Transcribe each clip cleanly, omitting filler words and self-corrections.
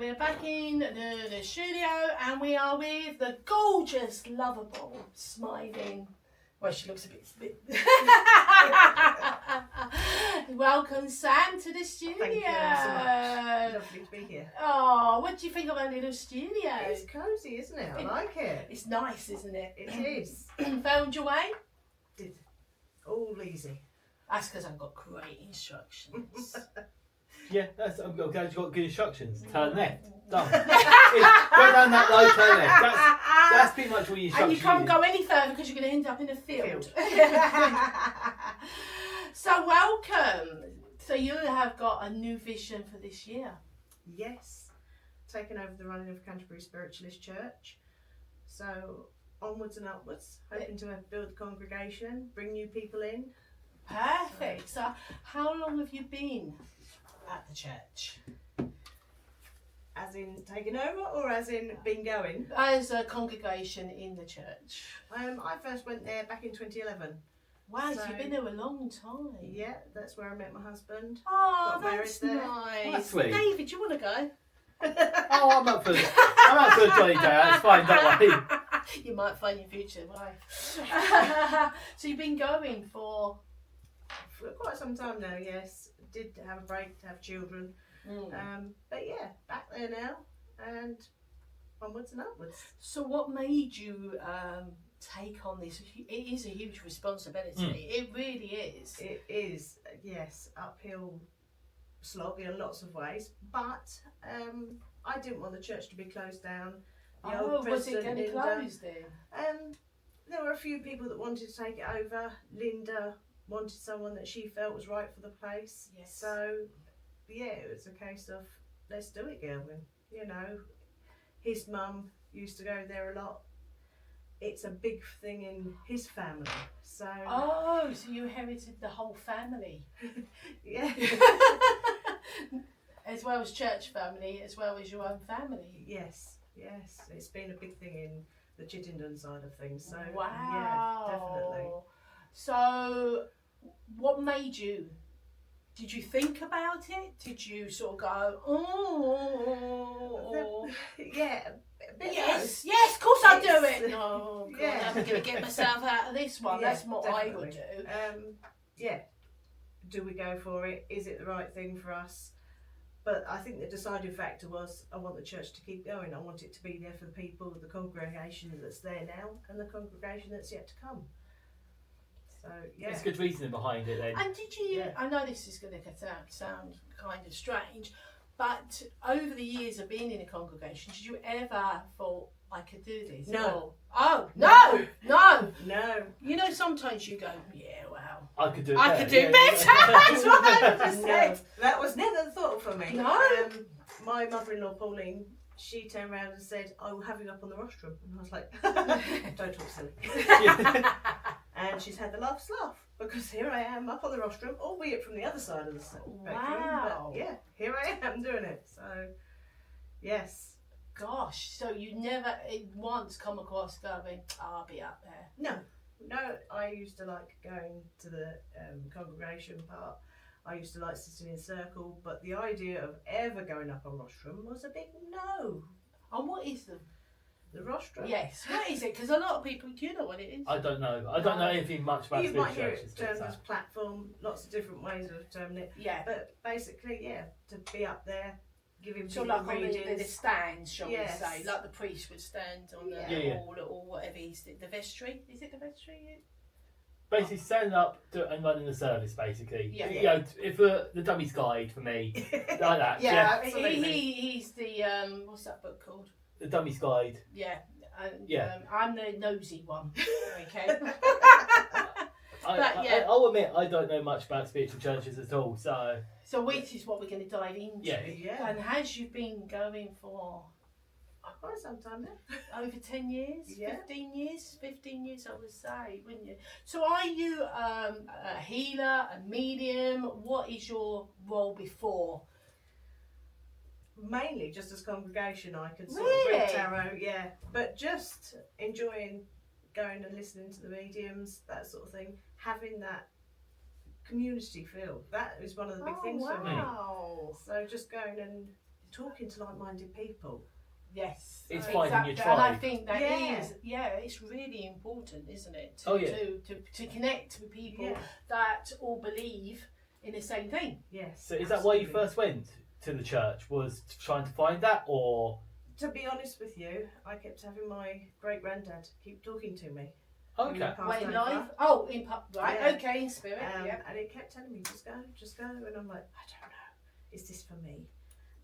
We're back in the studio and we are with the gorgeous, lovable, smiling. Well, she looks a bit. Welcome, Sam, to the studio. Thank you so much. Lovely to be here. Oh, what do you think of our little studio? It's cosy, isn't it? I like it. It's nice, isn't it? It is. Found your way? Did all easy. That's because I've got great instructions. Yeah, I'm glad you got good instructions. Turn left. Done. Go down that road, turn left. That's pretty much all your instructions. And you can't go any further because you're going to end up in a field. So welcome. So you have got a new vision for this year. Yes. Taking over the running of Canterbury Spiritualist Church. So onwards and upwards, hoping to build the congregation, bring new people in. Perfect. So how long have you been at the church? As in taking over or as in been going? As a congregation in the church. I first went there back in 2011. Wow, so So- you've been there a long time. Yeah, that's where I met my husband. Oh, Got married that's there. nice. That's sweet. David, do you want to go? Oh, I'm up for a jolly day out. It's fine, don't worry. You might find your future wife. So you've been going for... For quite some time now, yes. Did have a break to have children. But yeah, back there now and onwards and upwards. So what made you take on this? It is a huge responsibility. It really is. It is, yes, uphill slog in lots of ways. But I didn't want the church to be closed down. The old Was it president, going to Linda, close then? there were a few people that wanted to take it over. Linda wanted someone that she felt was right for the place. Yes. So, yeah, it was a case of, let's do it, Gelvin. You know, his mum used to go there a lot. It's a big thing in his family. So, Oh, so you inherited the whole family. yeah. As well as church family, as well as your own family. Yes, yes. It's been a big thing in the Chittenden side of things. So, Wow. yeah, definitely. So, what made you? Did you think about it? Did you sort of go, oh? Yeah, a bit Yes, yes, of course I'll do It's- it. Oh, God, yeah. I'm going to get myself out of this one. Yeah, That's what I would do. Yeah. Do we go for it? Is it the right thing for us? But I think the deciding factor was I want the church to keep going. I want it to be there for the people, the congregation that's there now and the congregation that's yet to come. So, yeah. There's good reasoning behind it then. And did you, Yeah. I know this is going to sound kind of strange, but over the years of being in a congregation, did you ever thought, I could do this? No. Oh, no, no. No. You know, sometimes you go, yeah, well, I could do it I better. could do yeah. better. That's what I just No, said. that was never the thought for me. No? My mother-in-law, Pauline, she turned around and said, I will have you up on the rostrum. And I was like, don't talk silly. And she's had the last laugh because here I am up on the rostrum, albeit from the other side of the spectrum. Wow. But yeah, here I am doing it. So, yes. Gosh, so you never once come across going, I'll be up there. No, I used to like going to the congregation part. I used to like sitting in circle, but the idea of ever going up on rostrum was a big no. And what is The rostrum? Yes, what is it? Because a lot of people, do you know what it is? I don't know. I don't know anything much about You might hear spiritual it churches. termed as platform, lots of different ways of terming it. Yeah. But basically, yeah, to be up there, giving So people like on the readings. stands, shall Yes. we say, like the priest would stand on the Yeah. hall or whatever he's the vestry. Is it the vestry? Basically, standing up and running the service, basically. Yeah. You know, if the dummy's guide for me, like that. Yeah, absolutely. he's the what's that book called? The dummy's guide. Yeah, and, Yeah. I'm the nosy one. Okay. I'll admit I don't know much about spiritual churches at all. So Which is what we're going to dive into. Yeah. And has you been going for Quite some time now. over 10 years? Yeah. 15 years? 15 years, I would say, wouldn't you? So are you a healer, a medium? What is your role before? Mainly just as congregation, I could sort Really? of read tarot, yeah. But just enjoying going and listening to the mediums, that sort of thing. Having that community feel. That is one of the big things for me. Wow. So just going and talking to like-minded people. Yes, It's finding your And I tribe. think that Yeah. it's really important, isn't it? To connect with people Yeah. that all believe in the same thing. Yes. So is that why you absolutely. first went to the church? Was trying to find that, or To be honest with you, I kept having my great-granddad keep talking to me. When he okay? passed Wait, over. live? Oh, in right, Yeah. okay, in spirit, And it kept telling me, just go, and I'm like, I don't know, is this for me?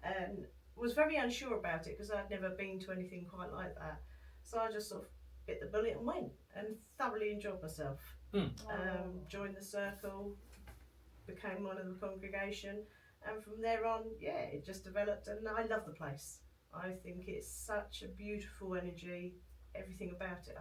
And was very unsure about it because I'd never been to anything quite like that. So I just sort of bit the bullet and went, and thoroughly enjoyed myself. Joined the circle, became one of the congregation, and from there on, it just developed, and I love the place. I think it's such a beautiful energy, everything about it.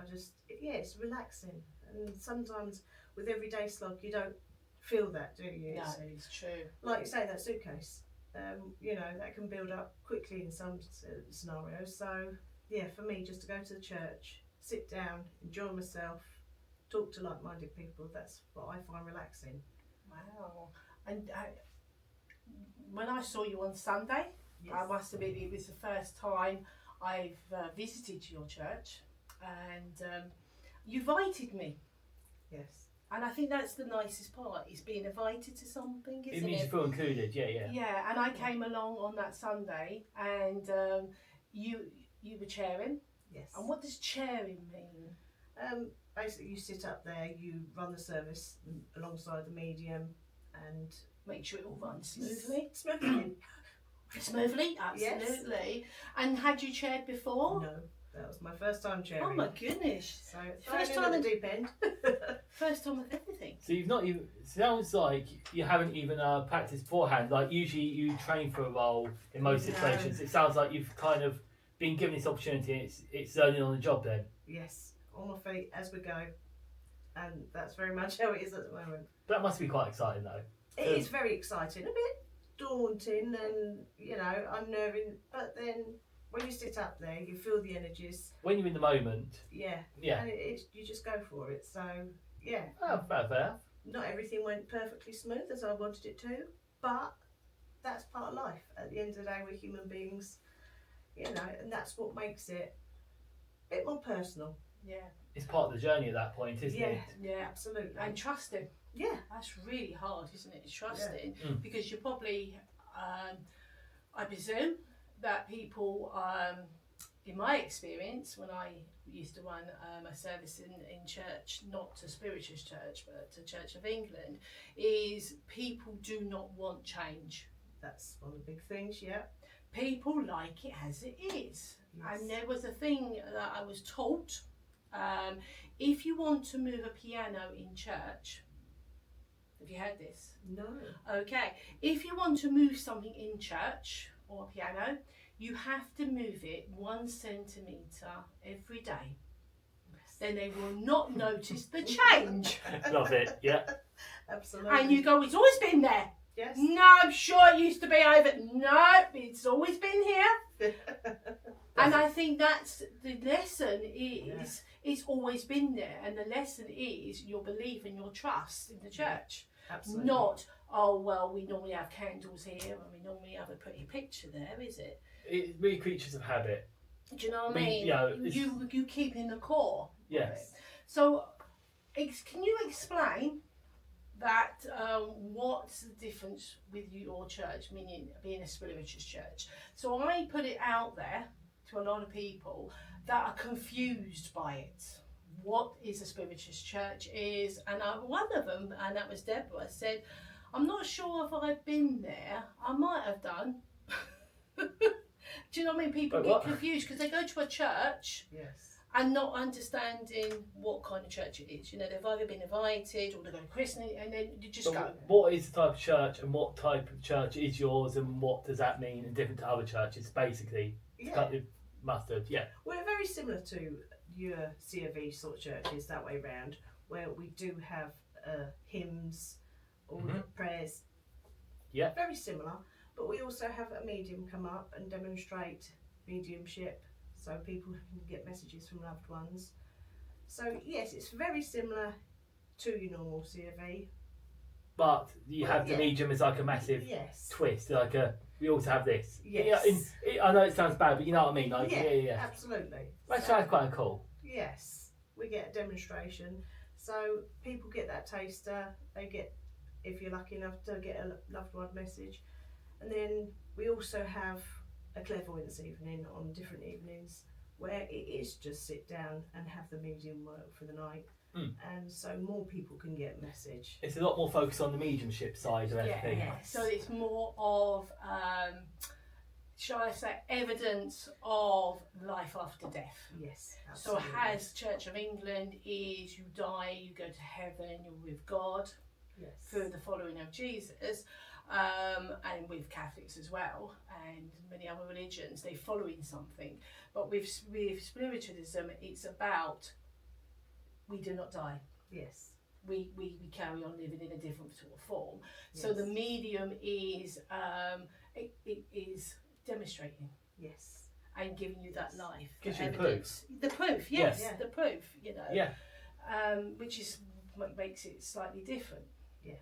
It's relaxing, and sometimes with everyday slog you don't feel that, do you? No, it's true. Like you say, that suitcase, that can build up quickly in some scenarios. So for me, just to go to the church, sit down, enjoy myself, talk to like-minded people, that's what I find relaxing. Wow. And when I saw you on Sunday, I must admit it was the first time I've visited your church, and you invited me. Yes. And I think that's the nicest part, is being invited to something, isn't it? It means you feel included. Yeah. Yeah, and I came along on that Sunday, and you were chairing. Yes. And what does chairing mean? Basically, you sit up there, you run the service alongside the medium, and Make sure it all runs smoothly. Smoothly. Absolutely. Yes. And had you chaired before? No, that was my first time chairing. Oh my goodness! So first time at the deep end. First time with everything. So you've not even. Sounds like you haven't even practiced beforehand. Like usually you train for a role in most situations. It sounds like you've kind of been given this opportunity. And it's learning on the job then. Yes, on my feet as we go, and that's very much how it is at the moment. That must be quite exciting though. It is very exciting, a bit daunting, and unnerving. But then when you sit up there, you feel the energies. When you're in the moment. Yeah. And you just go for it. So Oh, fair. Not everything went perfectly smooth as I wanted it to, but that's part of life. At the end of the day, we're human beings, and that's what makes it a bit more personal. Yeah. It's part of the journey at that point, isn't it? Yeah, absolutely. And trusting. Yeah. That's really hard, isn't it? Trusting. Because you probably, I presume, that people, in my experience, when I used to run a service in church, not to Spiritualist Church, but to Church of England, is people do not want change. That's one of the big things, yeah. People like it as it is. Yes. And there was a thing that I was taught, if you want to move a piano in church, have you heard this? No. Okay. If you want to move something in church or a piano, you have to move it 1 centimetre every day. Yes. Then they will not notice the change. Love it, yeah. Absolutely. And you go, it's always been there. Yes. No, I'm sure it used to be over. No, it's always been here. And I think that's the lesson is it's always been there, and the lesson is your belief and your trust in the church. Absolutely. Not, oh well, we normally have candles here and we normally have a pretty picture there, is it? It's really creatures of habit. Do you know what I mean? You keep in the core. Yes. So, can you explain that what's the difference with your church, meaning being a spiritualist church? So I put it out there to a lot of people that are confused by it. What is a spiritualist church is, and one of them, and that was Deborah, said, I'm not sure if I've been there. I might have done. Do you know what I mean? People get confused because they go to a church and not understanding what kind of church it is. They've either been invited or they go to christening, and then you just go. What is the type of church, and what type of church is yours, and what does that mean, and different to other churches, basically? Cut the mustard, We're very similar to your COV sort of churches, that way round, where we do have hymns, all the prayers. Yeah. Very similar. But we also have a medium come up and demonstrate mediumship, so people can get messages from loved ones. So yes, it's very similar to your normal COV, but you have the Yeah. medium as like a massive Yes. twist. Like we also have this. Yes. I know it sounds bad, but you know what I mean. Like yeah. Absolutely. That's quite cool. Yes, we get a demonstration, so people get that taster. They get, if you're lucky enough to get a loved one message, and then we also have a clairvoyance evening on different evenings where it is just sit down and have the medium work for the night, and so more people can get a message. It's a lot more focused on the mediumship side of everything. Yes. So it's more of, shall I say, evidence of life after death. Yes, So absolutely. as Church of England is, you die, you go to heaven, you're with God Yes. through the following of Jesus, and with Catholics as well, and many other religions, they follow in something. But with spiritualism, it's about, we do not die. Yes. We carry on living in a different sort of form. So Yes. the medium is it is demonstrating Yes. and giving you that life. Gives you the evidence. The proof, yes, Yeah. the proof. You know, Yeah. which is what makes it slightly different. Yeah.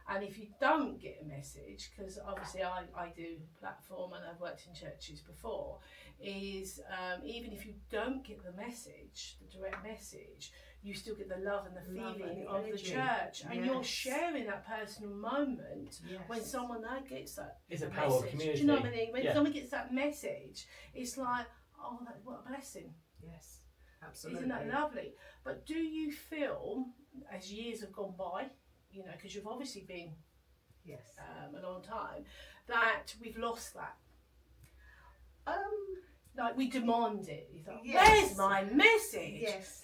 And if you don't get a message, because obviously I do platform and I've worked in churches before, is even if you don't get the message, the direct message, you still get the love and the Love feeling and the of the energy. church, and you're Yes. sharing that personal moment Yes. when someone that gets that It's a power message. of community. Do you know what I mean? When Yeah. someone gets that message, it's like, oh, what a blessing. Yes. Absolutely. Isn't that lovely? But do you feel, as years have gone by, you know, because you've obviously been Yes. a long time, that we've lost that? Um. Like, we demand it. You thought, Yes. where's my message? Yes.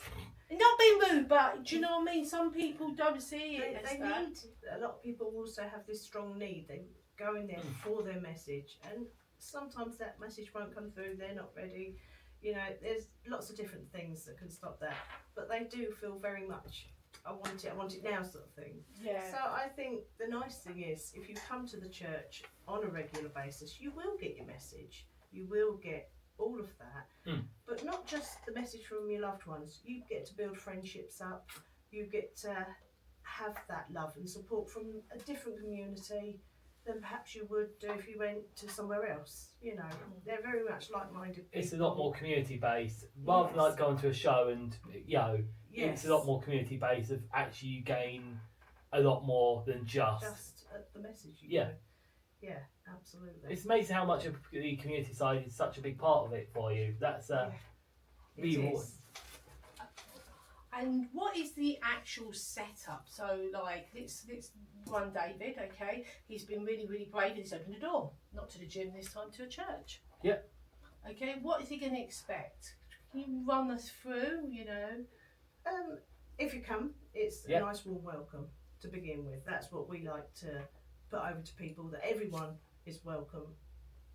Not being rude, but do you know what I mean? Some people don't see it as They that. need. A lot of people also have this strong need. They go in there for their message, and sometimes that message won't come through. They're not ready. You know, there's lots of different things that can stop that. But they do feel very much, I want it now, sort of thing. Yeah. So I think the nice thing is, if you come to the church on a regular basis, you will get your message. You will get all of that, but not just the message from your loved ones. You get to build friendships up. You get to have that love and support from a different community than perhaps you would do if you went to somewhere else. You know, they're very much like-minded people. It's a lot more community based rather than Yes. like going to a show and Yes. it's a lot more community based of actually you gain a lot more than just the message. Yeah. Yeah, absolutely. It's amazing how much of the community side is such a big part of it for you. That's It really is. And what is the actual setup? So, like, let's one David, okay? He's been really, really brave and he's opened a door. Not to the gym this time, to a church. Yeah. Okay, what is he going to expect? Can you run us through, you know? If you come, it's Yeah. a nice warm welcome to begin with. That's what we like to put over to people, that everyone is welcome.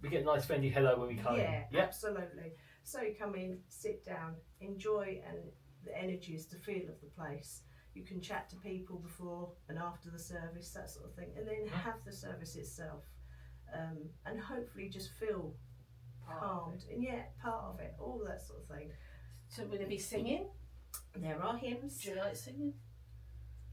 we get a nice friendly hello when we come Yeah, in. Yeah. absolutely. So you come in, sit down, enjoy and the energies, the feel of the place. You can chat to people before and after the service, that sort of thing, and then have the service itself, and hopefully just feel calmed and part of it, all that sort of thing. So, will there be singing? There are hymns. Do you like singing?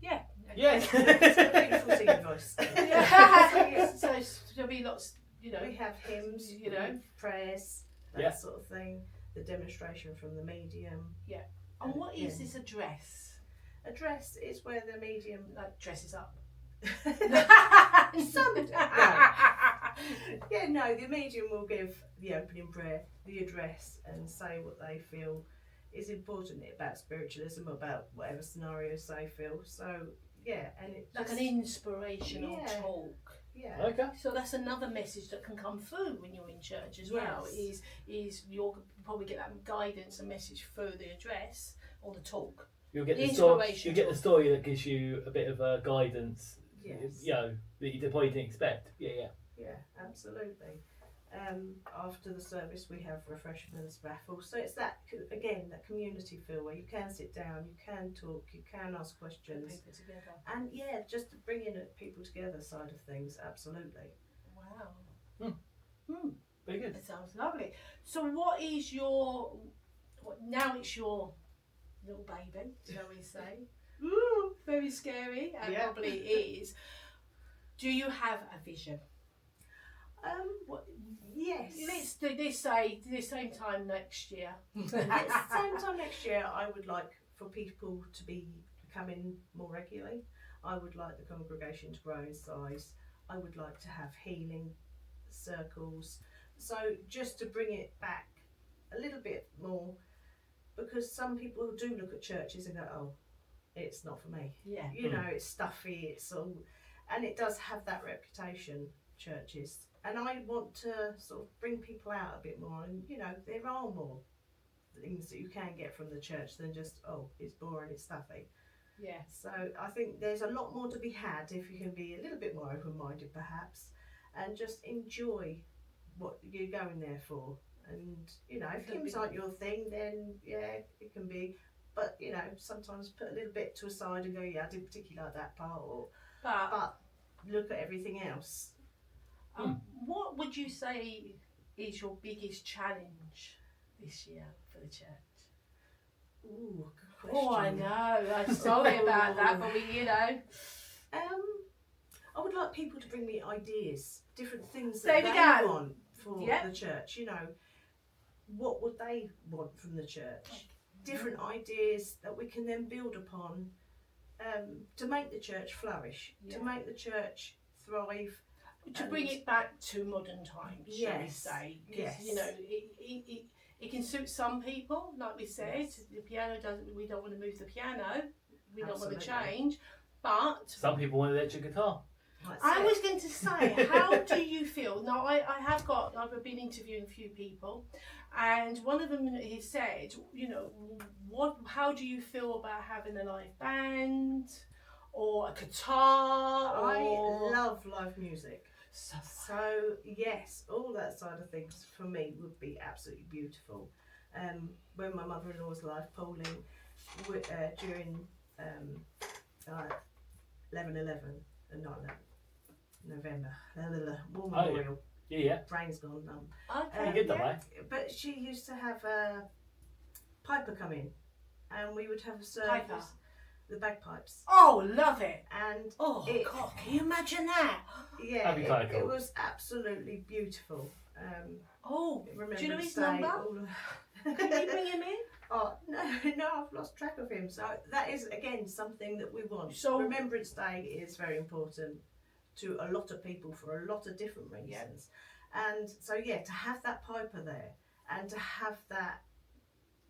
Yeah. Yes. It's a beautiful singing voice. Yeah. So, there'll be lots, you know. We have hymns, You know. prayers, that Yeah. sort of thing. The demonstration from the medium. And what is Yeah. this address? A dress is where the medium. Like, dresses up. Some, no, the medium will give the opening prayer, the address, and say what they feel is important about spiritualism, about whatever scenarios they feel. So and it Like just, an inspirational Yeah. talk. Okay. So that's another message that can come through when you're in church as well. Yes. Is you'll probably get that guidance and message through the address or the talk. You'll get The the story. inspiration You get the talk. story that gives you a bit of guidance. Yes. That you probably didn't expect. Yeah. Yeah, absolutely. After the service, we have refreshments, raffles. So it's that community feel where you can sit down, you can talk, you can ask Put questions, people together. and just to bring in people together side of things. Absolutely. Wow. Very good. That sounds lovely. So what is your? Now it's your little baby, shall we say? Ooh, very scary. And Yeah. probably is. Do you have a vision? Yes. Let's do this. Say this same time next year. At the same time next year, I would like for people to be coming more regularly. I would like the congregation to grow in size. I would like to have healing circles. So just to bring it back a little bit more, because some people do look at churches and go, oh, it's not for me. Yeah. You know, it's stuffy, it's all, and it does have that reputation, churches. And I want to sort of bring people out a bit more, and you know, there are more things that you can get from the church than just, oh, it's boring, it's stuffy. Yeah. So I think there's a lot more to be had if you can be a little bit more open-minded perhaps, and just enjoy what you're going there for. And you know, if hymns aren't your thing, then yeah, it can be. But you know, sometimes put a little bit to a side and go, yeah, I didn't particularly like that part, or but look at everything else. What would you say is your biggest challenge this year for the church? Ooh, good question. Oh, I know. I'm sorry about that, but you know. I would like people to bring me ideas, different things There that we they go. want for the church. You know, what would they want from the church? Different ideas that we can then build upon to make the church flourish, to make the church thrive. To bring it back to modern times, shall we say? Yes. You know, it can suit some people, like we said. The piano doesn't. We don't want to move the piano. We don't want to change. But some people want an electric guitar. I was going to say, how do you feel? Now, I've been interviewing a few people, and one of them he said, you know, how do you feel about having a live band or a guitar? I love live music. So yes, all that side of things for me would be absolutely beautiful. When my mother-in-law was alive, Pauline, during 11/11 and 9/11. November, War Memorial. Yeah. Brain's gone numb. Okay. You get that, right? But she used to have a piper come in, and we would have a service. Piper. The bagpipes. Oh, love it! And God, can you imagine that? Yeah, That'd be quite cool. It was absolutely beautiful. Do you know his Day, number? Can you bring him in? Oh no, I've lost track of him. So that is again something that we want. So Remembrance Day is very important to a lot of people for a lot of different reasons. And so yeah, to have that piper there and to have that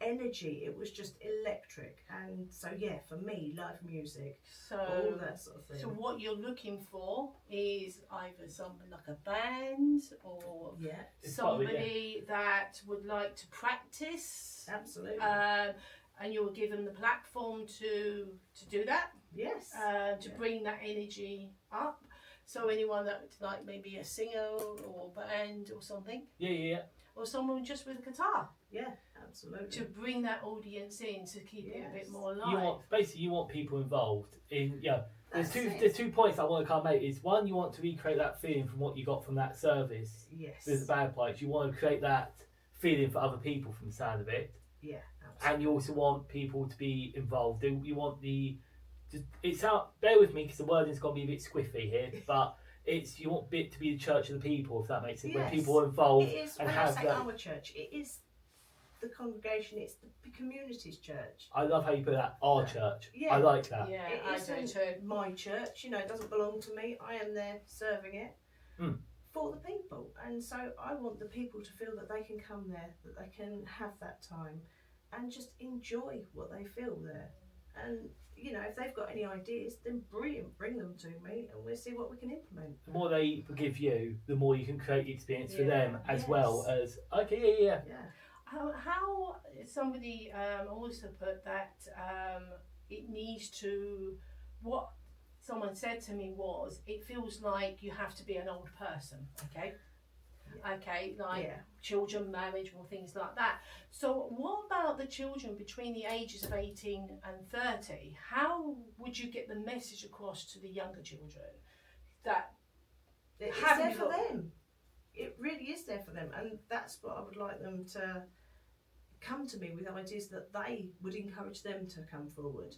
energy, it was just electric. And so yeah, for me, live music, all that sort of thing. So what you're looking for is either someone like a band or somebody that would like to practice. Absolutely. And you'll give them the platform to do that. Yes. To bring that energy up. So anyone that like maybe a singer or band or something. Yeah. Or someone just with a guitar. Yeah, absolutely. To bring that audience in to keep it a bit more alive. You want people involved in There's two points I want to kind of make. Is one, you want to recreate that feeling from what you got from that service. Yes. With the bagpipes, you want to create that feeling for other people from the sound of it. Yeah, absolutely. And you also want people to be involved. You want bear with me because the wording's going to be a bit squiffy here, but you want it to be the church of the people, if that makes sense. Yes. When people are involved it is, and when have I say that. our church, it is the congregation, it's the community's church. I love how you put that, our church. Yeah. I like that. Yeah, It I do isn't too. my church, it doesn't belong to me. I am there serving it for the people. And so I want the people to feel that they can come there, that they can have that time and just enjoy what they feel there. And, if they've got any ideas, then brilliant, bring them to me and we'll see what we can implement. The more they forgive you, the more you can create the experience for them as Yes. well as, okay, yeah. How somebody also put that it needs to, what someone said to me was, it feels like you have to be an old person, okay? Children, marriage, or things like that. So what about the children between the ages of 18 and 30? How would you get the message across to the younger children that it's there for them? It really is there for them, and that's what I would like them to come to me with, ideas that they would encourage them to come forward.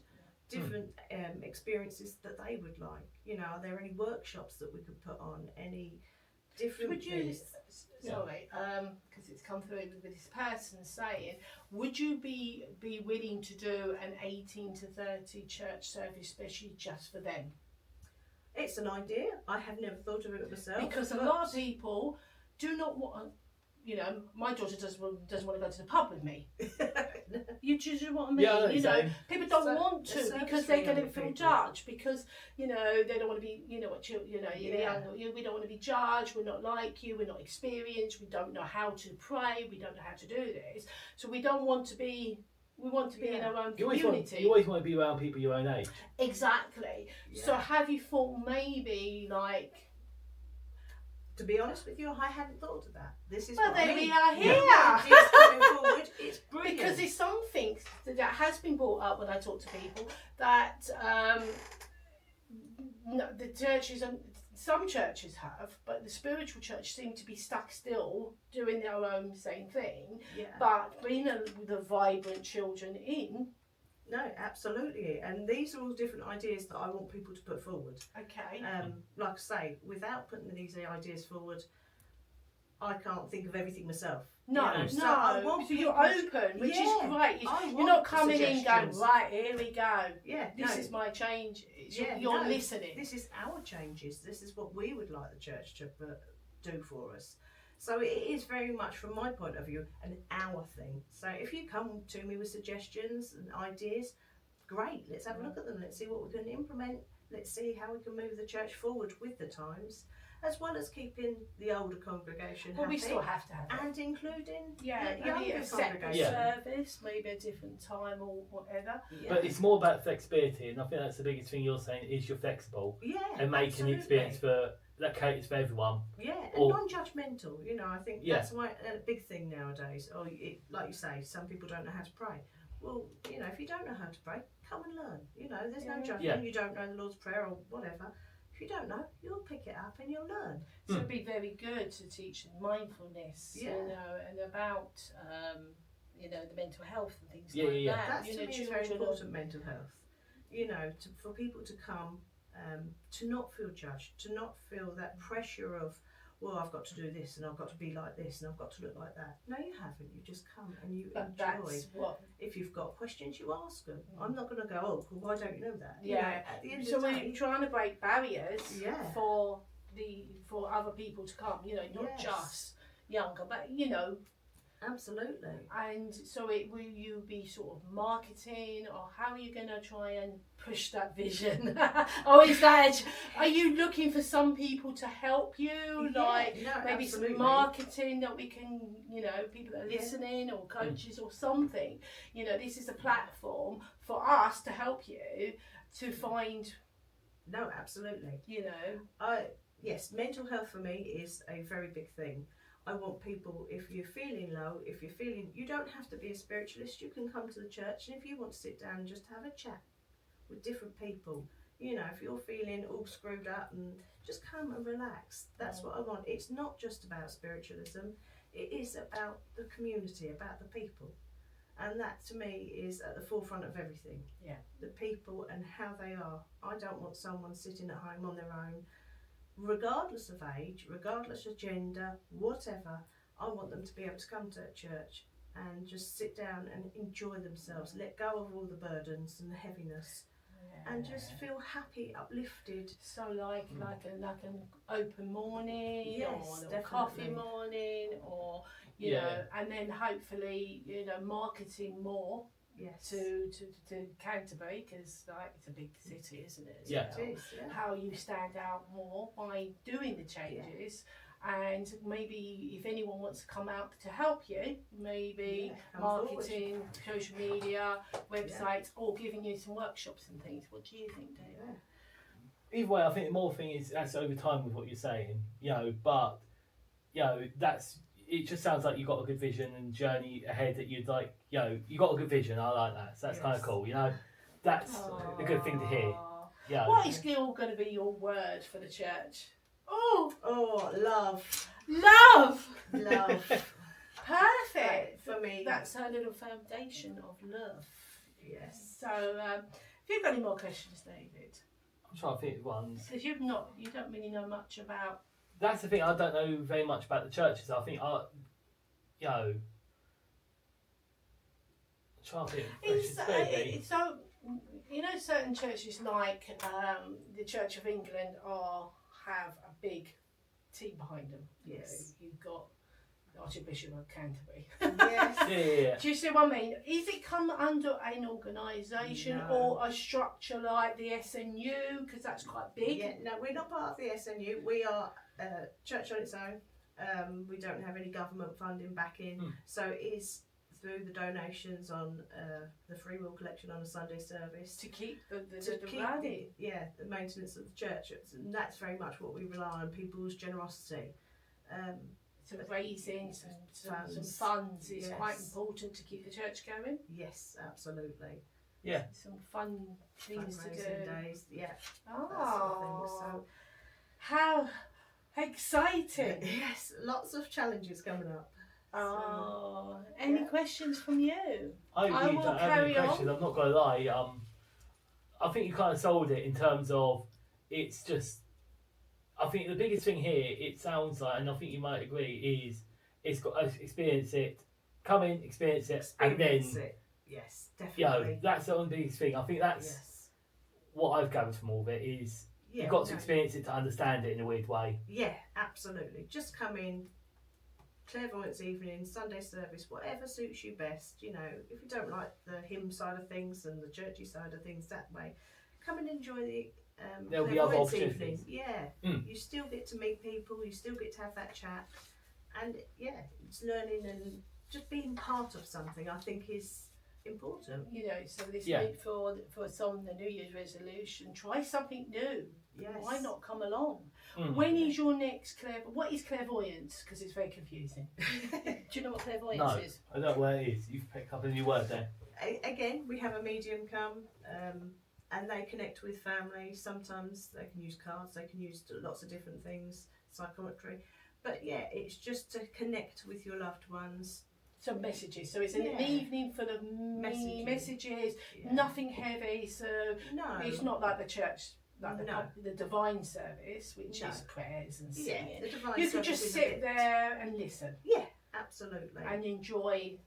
different experiences that they would like. You know, are there any workshops that we could put on? Any different Would you, things? sorry, because it's come through with this person saying, would you be willing to do an 18 to 30 church service, especially just for them? It's an idea. I have never thought of it myself. Because a lot of people do not want, you know, my daughter doesn't want to go to the pub with me. You choose what I mean? Yeah, you know, same. people don't So- want to service because for they're going to younger feel people. judged because, you know, they don't want to be, you know, you're Yeah. younger, we don't want to be judged, we're not like you, we're not experienced, we don't know how to pray, we don't know how to do this. So we don't want to be, we want to be in Yeah. our own You community. always want to be around people your own age. Exactly. So Yeah. have you thought maybe like, To be honest with you, I hadn't thought of that. This is well, what I there mean. we are Yeah. here. Ideas coming forward. It's brilliant. Because it's something that has been brought up when I talk to people that no, the churches, some churches have, but the spiritual church seem to be stuck still doing their own same thing, yeah. but bringing the vibrant children in. No, absolutely. And these are all different ideas that I want people to put forward. Okay. Like I say, without putting these ideas forward, I can't think of everything myself. No, You know, so I want so you're people- open, which Yeah, is great. I You're want not coming in going, suggestions. right, here we go. Yeah, This no, is my change. Yeah, You're no, listening. This is our changes. This is what we would like the church to do for us. So it is very much, from my point of view, an our thing. So if you come to me with suggestions and ideas, great. Let's have a look at them. Let's see what we can implement. Let's see how we can move the church forward with the times, as well as keeping the older congregation Well, happy we still have to have it. and including Yeah, the maybe younger a separate congregation. service, maybe a different time or whatever. Yeah. But it's more about flexibility, and I think that's the biggest thing you're saying is you're flexible Yeah, and making absolutely. the experience that caters for everyone. Yeah, and Or- non-judgmental. You know, I think Yeah. that's a big thing nowadays. Or like you say, some people don't know how to pray. Well, you know, if you don't know how to pray, come and learn. You know, there's no Yeah. judgment. Yeah. You don't know the Lord's Prayer or whatever. If you don't know, you'll pick it up and you'll learn. So it'd be very good to teach mindfulness, Yeah. you know, and about, you know, the mental health and things Yeah, like yeah, yeah. that. That's you to know, me is very children are- important. Mental health. You know, for people to come, to not feel judged, to not feel that pressure of, well, I've got to do this and I've got to be like this and I've got to look like that. No, you haven't. You just come and you But enjoy. that's what. If you've got questions, you ask them. I'm not going to go, oh, well, why don't you know that? You Yeah. know, at the end So of the we're day, trying to break barriers Yeah. for other people to come. You know, not Yes. just younger, but you know. absolutely. And so will you be sort of marketing, or how are you going to try and push that vision? Or is that, are you looking for some people to help you? Yeah, Like no, maybe absolutely. some marketing that we can, you know, people that are Yeah. listening, or coaches or something. You know, this is a platform for us to help you to find, No, absolutely. you know. Yes, mental health for me is a very big thing. I want people, if you're feeling low, you don't have to be a spiritualist. You can come to the church, and if you want to sit down and just have a chat with different people, you know, if you're feeling all screwed up, and just come and relax. That's what I want. It's not just about spiritualism. It is about the community, about the people. And that to me is at the forefront of everything. Yeah. The people and how they are. I don't want someone sitting at home on their own, regardless of age, regardless of gender, whatever. I want them to be able to come to church and just sit down and enjoy themselves, let go of all the burdens and the heaviness, and just feel happy, uplifted. So like an open morning, Yes, or a little definitely. coffee morning, or you Yeah. know, and then hopefully, you know, marketing more Yes. to Canterbury, because like it's a big city, isn't it? as Yeah. well? It is, yeah. How you stand out more by doing the changes. And maybe if anyone wants to come out to help you, maybe Yeah, come forward. marketing, social media, websites, or giving you some workshops and things. What do you think, Dave? Yeah. Either way, I think the more thing is that's over time with what you're saying, you know, but you know, it just sounds like you've got a good vision and journey ahead that you'd like, you know, you got a good vision. I like that. So that's kind of Yes. cool, you know. That's a good thing to hear. Aw. Yeah. What is still going to be your word for the church? Oh, Oh, love. love! Love. Perfect. For me. That's her little foundation of love. Yes. So Have you got any more questions, David? I'm trying to think of ones. Because you don't really know much about. That's the thing. I don't know very much about the churches. I think I'm trying to think of questions. Maybe. So, certain churches like the Church of England have a big team behind them. Yes. You've got the Archbishop of Canterbury. Yes. Yeah. Do you see what I mean? Is it come under an organisation No. or a structure like the SNU? Because that's quite big. Yeah, no, we're not part of the SNU. We are a church on its own. We don't have any government funding backing, so it is through the donations on the free will collection on a Sunday service To keep the running. The maintenance of the church, and that's very much what we rely on, people's generosity. So raising some funds is quite important to keep the church going. Yes, absolutely. Yeah. Some fun things to do. Fundraising days, yeah. Oh, That sort of thing. So, how exciting! yes, lots of challenges coming up. Oh, any questions from you? I will don't have carry any questions. on. I'm not going to lie. I think you kind of sold it in terms of it's just. I think the biggest thing here, it sounds like, and I think you might agree, is it's got to experience it, come in, experience it, and then. It. Yes, definitely. That's the only biggest thing. I think that's what I've gathered from all of it is you've got to experience it to understand it in a weird way. Yeah, absolutely. Just come in, clairvoyance evening, Sunday service, whatever suits you best. If you don't like the hymn side of things and the churchy side of things that way, come and enjoy the there'll be other clairvoyance opportunities. evening. Yeah, you still get to meet people, you still get to have that chat, and it's learning and just being part of something. I think is important. So this week for some the New Year's resolution, try something new. Yes. Why not come along? When is your next what is clairvoyance? Because it's very confusing. Do you know what clairvoyance is? I don't know where it is. You've picked up a new word there. Again, we have a medium come and they connect with families. Sometimes they can use cards, they can use lots of different things, psychometry. But it's just to connect with your loved ones. Some messages. So it's an evening full of messages, nothing heavy. So it's not like the church, like the divine service, which is prayers and singing. The divine you could just sit there and listen. Yeah, absolutely. And enjoy.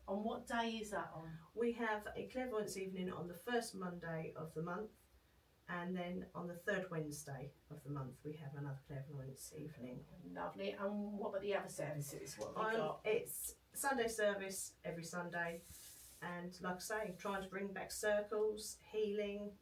On what day is that on? We have a clairvoyance evening on the first Monday of the month, and then on the third Wednesday of the month we have another clairvoyance evening. Lovely. And what about the other services? What have we got? It's Sunday service every Sunday, and like I say, trying to bring back circles, healing,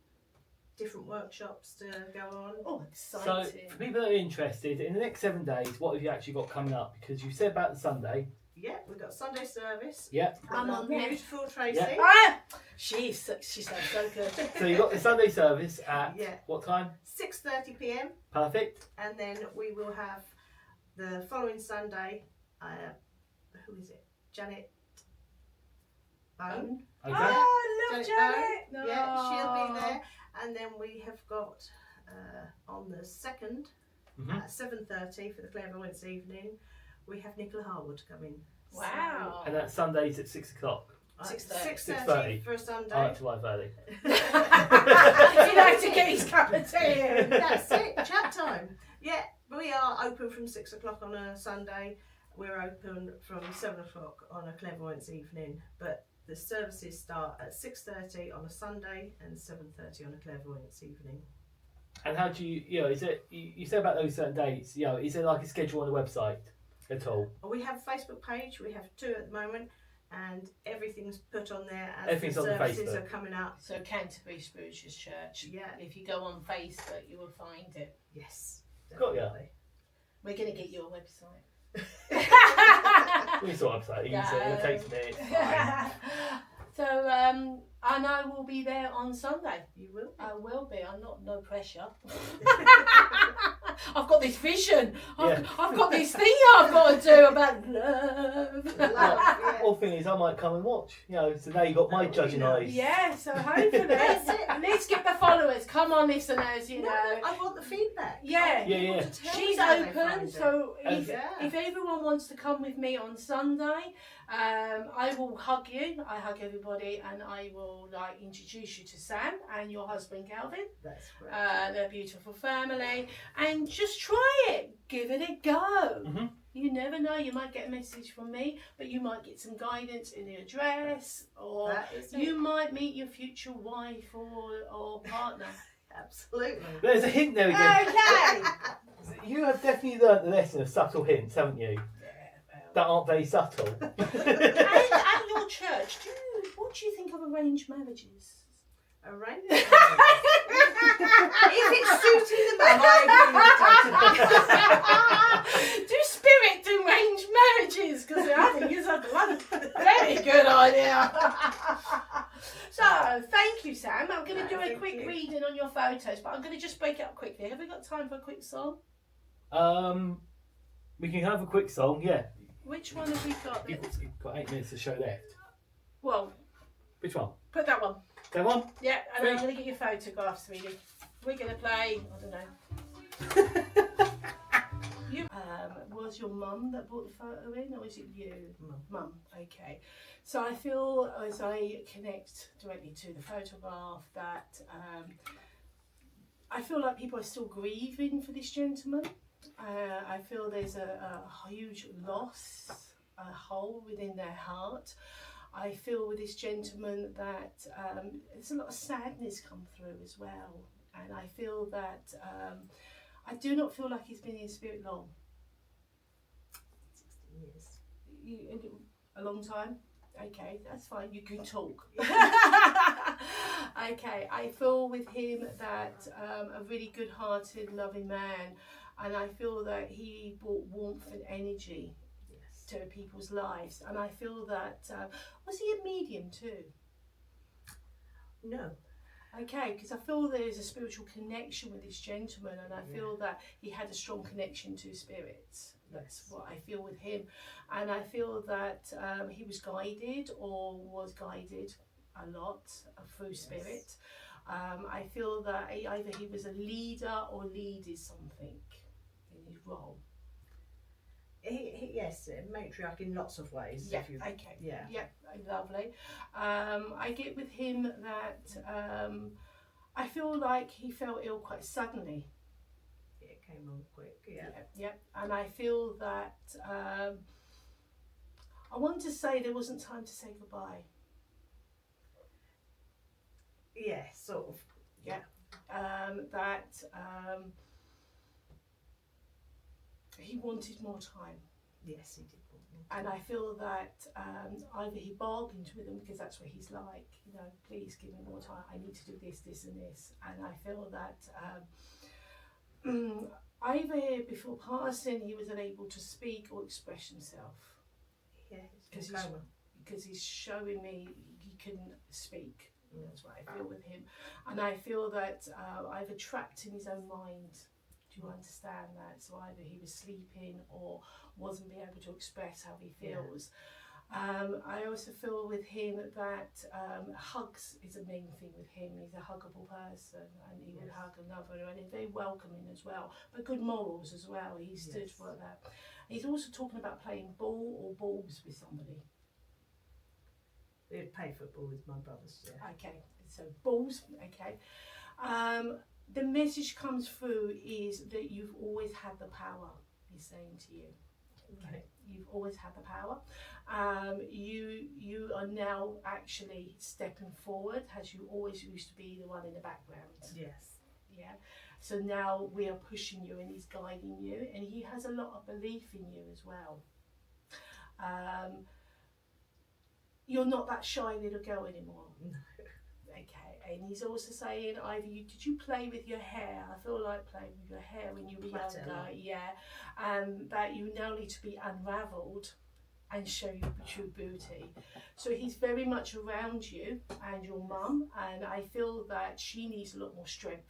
different workshops to go on. Oh, exciting. So for people that are interested, in the next 7 days, what have you actually got coming up? Because you said about the Sunday. Yeah, we've got Sunday service. Yeah. I'm on there. Beautiful Tracy. Yeah. Ah! She sounds so good. So you've got the Sunday service at what time? 6:30 p.m. Perfect. And then we will have the following Sunday, who is it? Janet Bone. Okay. Oh, I love Janet. Bone. Yeah, she'll be there. And then we have got on the 2nd at 7:30 for the clairvoyance evening, we have Nicola Harwood coming. Wow. And that's Sundays at 6 o'clock. 6:30 for a Sunday. I like to arrive early. He likes to get his cup of tea in. That's it, chat time. Yeah, we are open from 6 o'clock on a Sunday. We're open from 7 o'clock on a clairvoyance evening, but the services start at 6:30 on a Sunday and 7:30 on a clairvoyance evening. And how do is it, you said about those certain dates, is there like a schedule on the website at all? We have a Facebook page, we have 2 at the moment, and everything's put on there as Everything's the on the services Facebook. are coming up. So Canterbury Spiritual Church. Yeah. If you go on Facebook, you will find it. Yes, Got ya. definitely. We're going to get you a website. We sort of website, easy, it takes minutes. Fine. So, and I will be there on Sunday. You will. I will be. I'm not, no pressure. I've got this vision. I've got this thing I've got to do about love. whole thing is I might come and watch. You know, so now you got my judging eyes. Yeah, so hopefully, let's get the followers. Come on, listeners, you know. I want the feedback. Yeah. Yeah, yeah. She's open, so if everyone wants to come with me on Sunday, I will hug you. I hug everybody, and I will introduce you to Sam and your husband Calvin. That's great. They're a beautiful family, and just try it. Give it a go. Mm-hmm. You never know. You might get a message from me, but you might get some guidance in the address, or you might meet your future wife or partner. Absolutely. There's a hint there again. Okay. You have definitely learnt the lesson of subtle hints, haven't you? That aren't very subtle. And at your church, what do you think of arranged marriages? Arranged marriages. If it's suiting the mum, I agree with Do spirit arranged marriages? Because I think it's a very good idea. So, thank you, Sam. I'm going to do a quick reading on your photos, but I'm going to just break it up quickly. Have we got time for a quick song? We can have a quick song, yeah. Which one have we got? You've got 8 minutes to show left. Well, which one? Put that one. That one? Yeah, and I'm going to get your photographs, really. We're going to play, I don't know. You was your mum that brought the photo in, or is it you? Mum, okay. So I feel as I connect directly to the photograph that I feel like people are still grieving for this gentleman. I feel there's a huge loss, a hole within their heart. I feel with this gentleman that there's a lot of sadness come through as well. And I feel that I do not feel like he's been in spirit long. 16 years. A long time? Okay, that's fine. You can talk. Okay, I feel with him that a really good-hearted, loving man. And I feel that he brought warmth and energy to people's lives. And I feel that, was he a medium too? No. Okay, because I feel there's a spiritual connection with this gentleman, and I feel that he had a strong connection to spirits. That's what I feel with him. And I feel that he was guided a lot through spirit. I feel that either he was a leader or leaded something in his role. Yes, matriarch in lots of ways. Yeah, okay. Yeah, lovely. I get with him that I feel like he fell ill quite suddenly. It came on quick, Yeah. And I feel that I want to say there wasn't time to say goodbye. Yeah, sort of. Yeah. He wanted more time. Yes, he did want more And time. I feel that either he bargained with them, because that's what he's like, please give me more time, I need to do this, this and this. And I feel that either before passing he was unable to speak or express himself. Yeah, because he's showing me he couldn't speak. That's what I feel with him. And I feel that either trapped in his own mind. Do you understand that? So either he was sleeping or wasn't being able to express how he feels. I also feel with him that hugs is a main thing with him. He's a huggable person, and he would hug another, and he's very welcoming as well, but good morals as well. He stood for that. He's also talking about playing ball or balls with somebody. We'd play football with my brothers. Yeah. Okay, so balls. Okay. The message comes through is that you've always had the power. He's saying to you. Okay. You've always had the power. You are now actually stepping forward, as you always used to be the one in the background. Yes. Yeah. So now we are pushing you, and he's guiding you, and he has a lot of belief in you as well. You're not that shy little girl anymore. No. Okay, and he's also saying did you play with your hair? I feel like playing with your hair when you were younger, that you now need to be unravelled and show your true beauty. So he's very much around you and your mum, and I feel that she needs a lot more strength.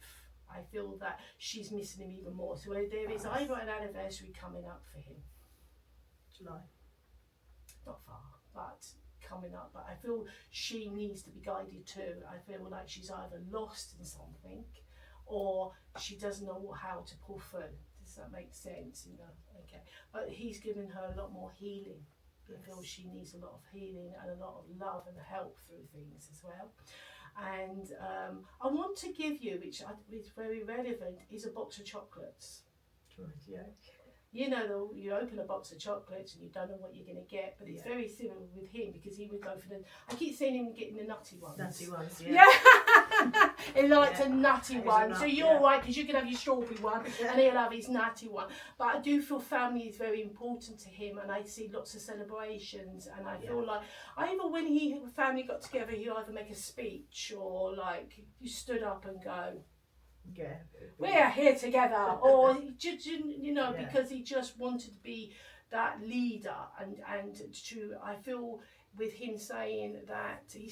I feel that she's missing him even more. So there is either an anniversary coming up for him. July. not far, but coming up. But I feel she needs to be guided too. I feel like she's either lost in something, or she doesn't know how to pull through. Does that make sense? Okay. But he's given her a lot more healing. I feel she needs a lot of healing and a lot of love and help through things as well. And I want to give you, which is very relevant, is a box of chocolates. Right, yeah. You know, you open a box of chocolates and you don't know what you're going to get, but it's very similar with him, because he would go for I keep seeing him getting the nutty ones. Nutty ones, yeah. He likes a nutty one. Nut, So you're right, because you can have your strawberry one and he'll have his nutty one. But I do feel family is very important to him, and I see lots of celebrations, and I feel like, either when family got together, he'll either make a speech, or like you stood up and go, yeah, we're here together, or because he just wanted to be that leader, and I feel with him saying that he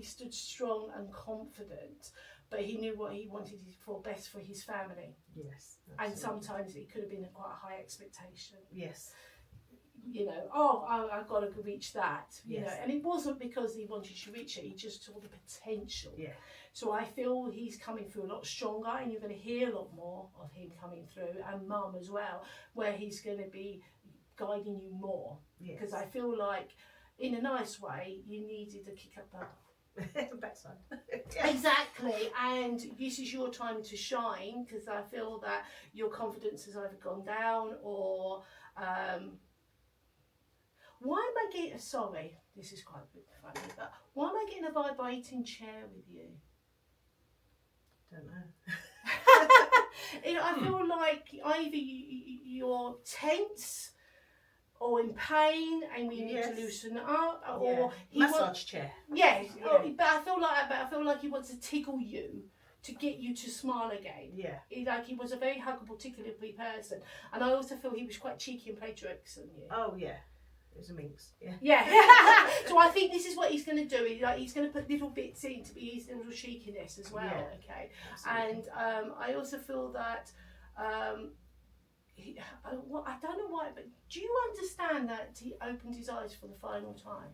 stood strong and confident, but he knew what he wanted for best for his family. Yes, absolutely. And sometimes it could have been quite a high expectation. Yes. I've got to reach that, and it wasn't because he wanted to reach it, he just saw the potential. Yeah. So I feel he's coming through a lot stronger, and you're going to hear a lot more of him coming through, and Mum as well, where he's going to be guiding you more. Because I feel like, in a nice way, you needed to kick up the backside. Exactly, and this is your time to shine, because I feel that your confidence has either gone down, or why am I getting, sorry, this is quite a bit funny, but why am I getting a vibrating chair with you? Don't know. I feel like either you're tense or in pain, and we need to loosen up, or massage chair. Yes, but I feel like he wants to tickle you to get you to smile again. Yeah. He was a very huggable, tickleable person, and I also feel he was quite cheeky and played tricks on you. Oh yeah. It was a minx. Yeah. Yeah. So I think this is what he's going to do. He's going to put little bits in to be his little cheekiness as well. Yeah, okay. absolutely. And I also feel that I don't know why, but do you understand that he opened his eyes for the final time?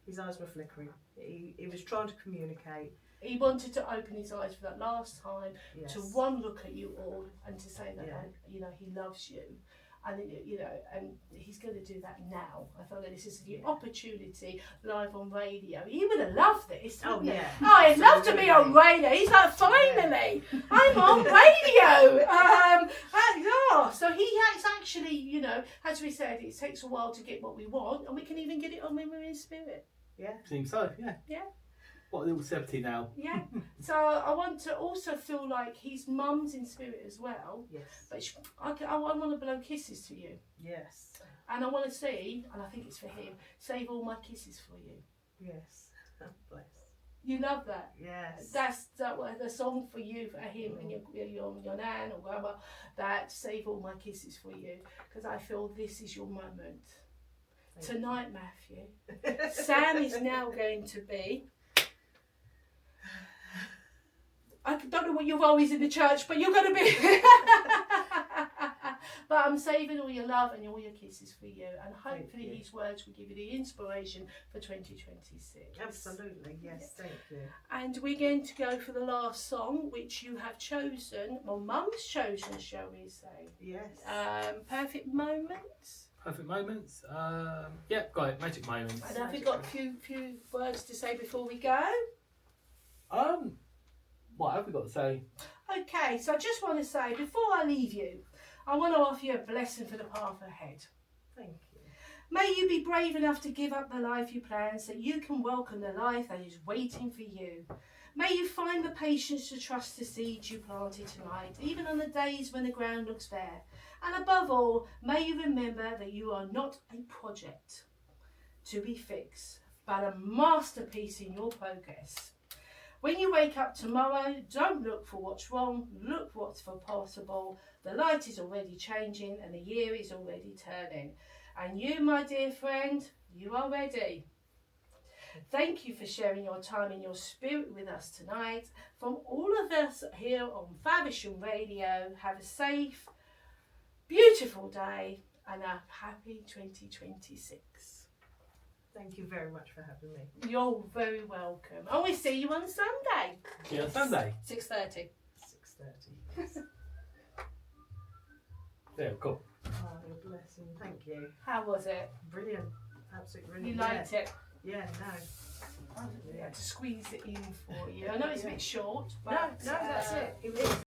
His eyes were flickering. He was trying to communicate. He wanted to open his eyes for that last time, Yes. to one look at you all, and to say that he loves you. And and he's going to do that now. I feel like this is the opportunity live on radio. He would have loved this. Oh yeah. Oh, he'd love to be on radio. He's like, finally, I'm on radio. So he has actually, as we said, it takes a while to get what we want, and we can even get it on when we're in spirit. Yeah. Seems so. Yeah. Yeah. What a little 70 now. Yeah. So I want to also feel like his mum's in spirit as well. Yes. But I want to blow kisses to you. Yes. And I want to see, and I think it's for him, save all my kisses for you. Yes. Bless. You love that? Yes. That's the song for you, for him and your nan or grandma, that save all my kisses for you. Because I feel this is your moment. Tonight, Matthew, Sam is now going to be... I don't know what your role is in the church, but you're going to be... But I'm saving all your love and all your kisses for you. And hopefully these words will give you the inspiration for 2026. Absolutely, yes, thank you. And we're going to go for the last song, which you have chosen, well, Mum's chosen, shall we say. Yes. Perfect Moments. Perfect Moments. Yep, got it. Magic Moments. And have we got a few words to say before we go? What have we got to say? Okay, so I just want to say, before I leave you, I want to offer you a blessing for the path ahead. Thank you. May you be brave enough to give up the life you plan so you can welcome the life that is waiting for you. May you find the patience to trust the seeds you planted tonight, even on the days when the ground looks bare. And above all, may you remember that you are not a project to be fixed, but a masterpiece in your progress. When you wake up tomorrow, don't look for what's wrong, look what's for possible. The light is already changing and the year is already turning. And you, my dear friend, you are ready. Thank you for sharing your time and your spirit with us tonight. From all of us here on Faversham Radio, have a safe, beautiful day and a happy 2026. Thank you very much for having me. You're very welcome. And we see you on Sunday. See you on Sunday. 6:30. 6:30. Yeah, cool. Oh, you're blessing. Thank you. How was it? Brilliant. Absolutely You brilliant. liked it? Yeah, no. I had to squeeze it in for you. I know it's a bit short, but No, that's it. It was